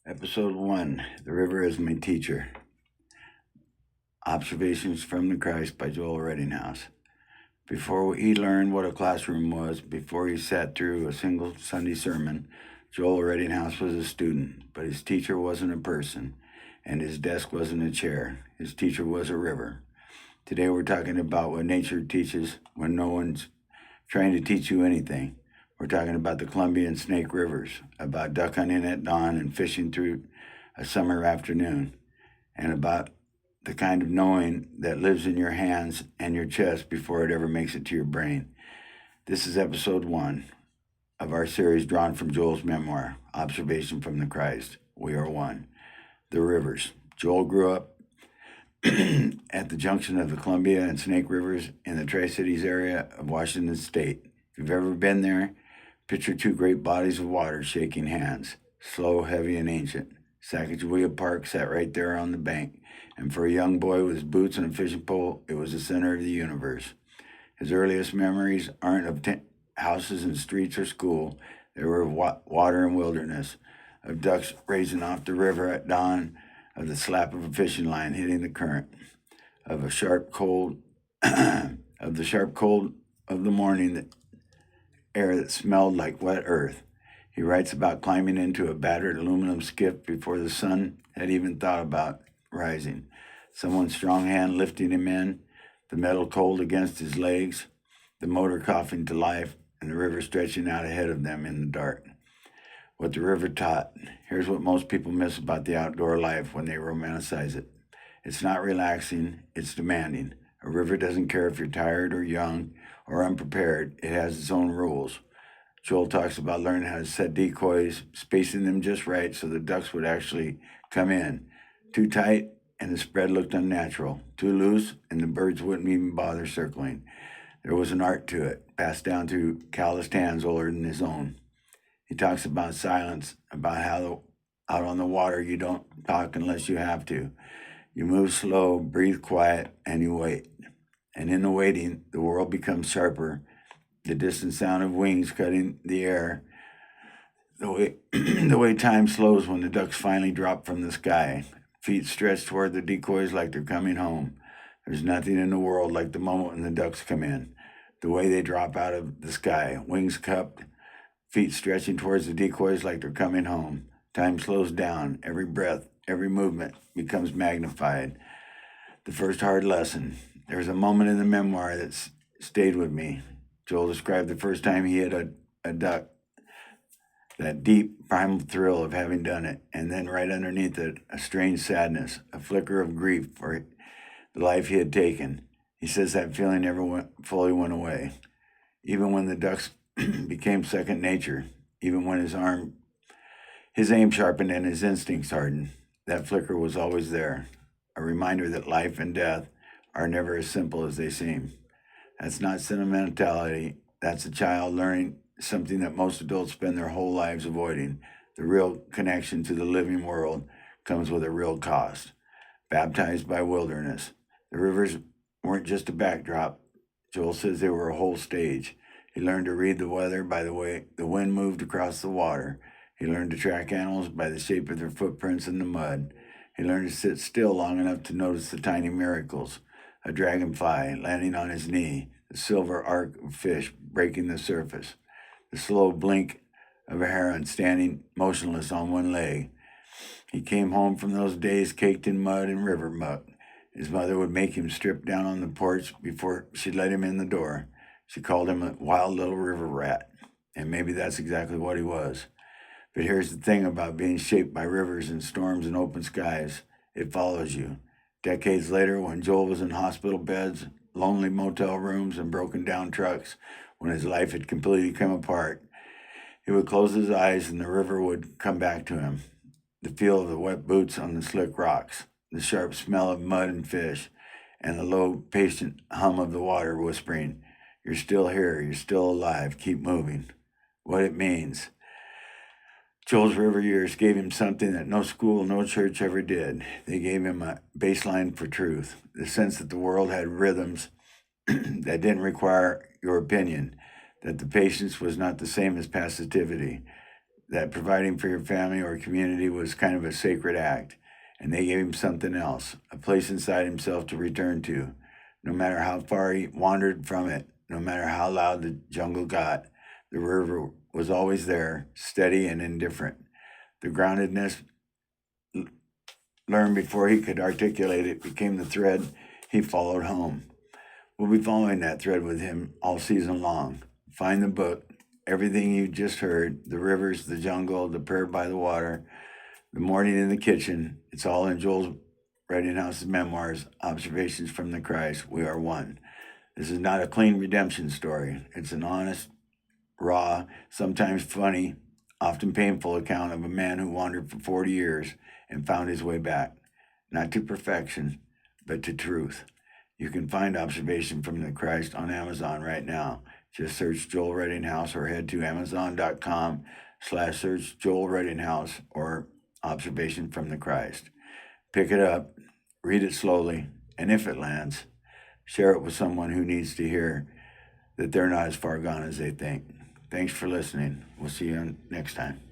Episode 1 The River is My Teacher. Observations from the Christ by Joel Reddinghouse. Before he learned what a classroom was, before he sat through a single Sunday sermon, Joel Reddinghouse was a student, but his teacher wasn't a person, and his desk wasn't a chair. His teacher was a river. Today we're talking about what nature teaches when no one's trying to teach you anything. We're talking about the Columbia and Snake Rivers, about duck hunting at dawn and fishing through a summer afternoon, and about the kind of knowing that lives in your hands and your chest before it ever makes it to your brain. This is episode 1 of our series drawn from Joel's memoir, Observation from the Christ. We are one. The rivers. Joel grew up at the junction of the Columbia and Snake Rivers in the Tri-Cities area of Washington State. If you've ever been there, picture two great bodies of water shaking hands, slow, heavy, and ancient. Sacagawea Park sat right there on the bank, and for a young boy with his boots and a fishing pole, it was the center of the universe. His earliest memories aren't of houses and streets or school. They were of water and wilderness, of ducks racing off the river at dawn, of the slap of a fishing line hitting the current, of a sharp cold, of the sharp cold of the morning air that smelled like wet earth. He writes about climbing into a battered aluminum skiff before the sun had even thought about rising. Someone's strong hand lifting him in, the metal cold against his legs, the motor coughing to life, and the river stretching out ahead of them in the dark. What the river taught. Here's what most people miss about the outdoor life when they romanticize it. It's not relaxing, it's demanding. A river doesn't care if you're tired or young or unprepared. It has its own rules. Joel talks about learning how to set decoys, spacing them just right so the ducks would actually come in. Too tight, and the spread looked unnatural. Too loose, and the birds wouldn't even bother circling. There was an art to it, passed down through calloused hands older than his own. He talks about silence, about how out on the water you don't talk unless you have to. You move slow, breathe quiet, and you wait. And in the waiting, the world becomes sharper. The distant sound of wings cutting the air. The way time slows when the ducks finally drop from the sky. Feet stretch toward the decoys like they're coming home. There's nothing in the world like the moment when the ducks come in. The way they drop out of the sky, wings cupped, feet stretching towards the decoys like they're coming home. Time slows down. Every breath, every movement becomes magnified. The first hard lesson. There's a moment in the memoir that stayed with me. Joel described the first time he hit a duck, that deep, primal thrill of having done it, and then right underneath it, a strange sadness, a flicker of grief for the life he had taken. He says that feeling never fully went away. Even when the ducks became second nature, even when his aim sharpened and his instincts hardened, that flicker was always there, a reminder that life and death are never as simple as they seem. That's not sentimentality. That's a child learning something that most adults spend their whole lives avoiding. The real connection to the living world comes with a real cost. Baptized by wilderness. The rivers weren't just a backdrop. Joel says they were a whole stage. He learned to read the weather by the way the wind moved across the water. He learned to track animals by the shape of their footprints in the mud. He learned to sit still long enough to notice the tiny miracles. A dragonfly landing on his knee, the silver arc of fish breaking the surface, the slow blink of a heron standing motionless on one leg. He came home from those days caked in mud and river muck. His mother would make him strip down on the porch before she'd let him in the door. She called him a wild little river rat, and maybe that's exactly what he was. But here's the thing about being shaped by rivers and storms and open skies. It follows you. Decades later, when Joel was in hospital beds, lonely motel rooms, and broken down trucks, when his life had completely come apart, he would close his eyes and the river would come back to him. The feel of the wet boots on the slick rocks, the sharp smell of mud and fish, and the low, patient hum of the water whispering, "You're still here, you're still alive, keep moving." What it means. Joel's river years gave him something that no school, no church ever did. They gave him a baseline for truth, the sense that the world had rhythms that didn't require your opinion, that the patience was not the same as passivity, that providing for your family or community was kind of a sacred act, and they gave him something else, a place inside himself to return to. No matter how far he wandered from it, no matter how loud the jungle got, the river was always there, steady and indifferent. The groundedness learned before he could articulate it became the thread he followed home. We'll be following that thread with him all season long. Find the book, everything you just heard, the rivers, the jungle, the prayer by the water, the morning in the kitchen. It's all in Joel Redding House's memoirs, Observations from the Christ. We are one. This is not a clean redemption story. It's an honest, raw, sometimes funny, often painful account of a man who wandered for 40 years and found his way back, not to perfection, but to truth. You can find Observation from the Christ on Amazon right now. Just search Joel Redding House or head to amazon.com/search Joel Redding House or Observation from the Christ. Pick it up, read it slowly, and if it lands, share it with someone who needs to hear that they're not as far gone as they think. Thanks for listening. We'll see you next time.